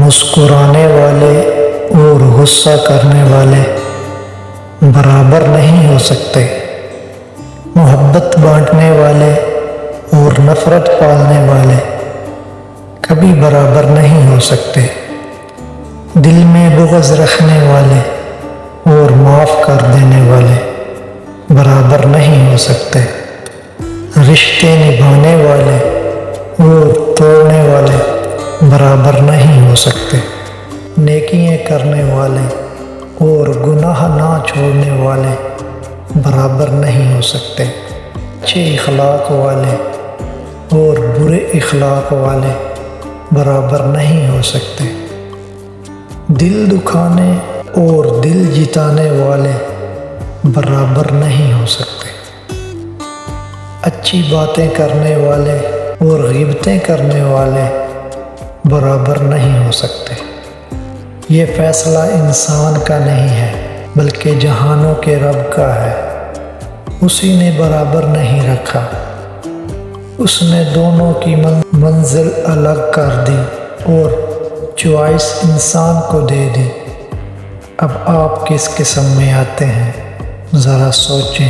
مسکرانے والے اور غصہ کرنے والے برابر نہیں ہو سکتے، محبت بانٹنے والے اور نفرت پالنے والے کبھی برابر نہیں ہو سکتے، دل میں بغض رکھنے والے اور معاف کر دینے والے برابر نہیں ہو سکتے، رشتے نبھانے والے اور توڑنے والے برابر نہیں ہو سکتے، نیکیاں کرنے والے اور گناہ نہ چھوڑنے والے برابر نہیں ہو سکتے، اچھے اخلاق والے اور برے اخلاق والے برابر نہیں ہو سکتے، دل دکھانے اور دل جتانے والے برابر نہیں ہو سکتے، اچھی باتیں کرنے والے اور غیبتیں کرنے والے برابر نہیں ہو سکتے۔ یہ فیصلہ انسان کا نہیں ہے بلکہ جہانوں کے رب کا ہے، اسی نے برابر نہیں رکھا، اس نے دونوں کی منزل الگ کر دی اور چوائس انسان کو دے دی۔ اب آپ کس قسم میں آتے ہیں، ذرا سوچیں۔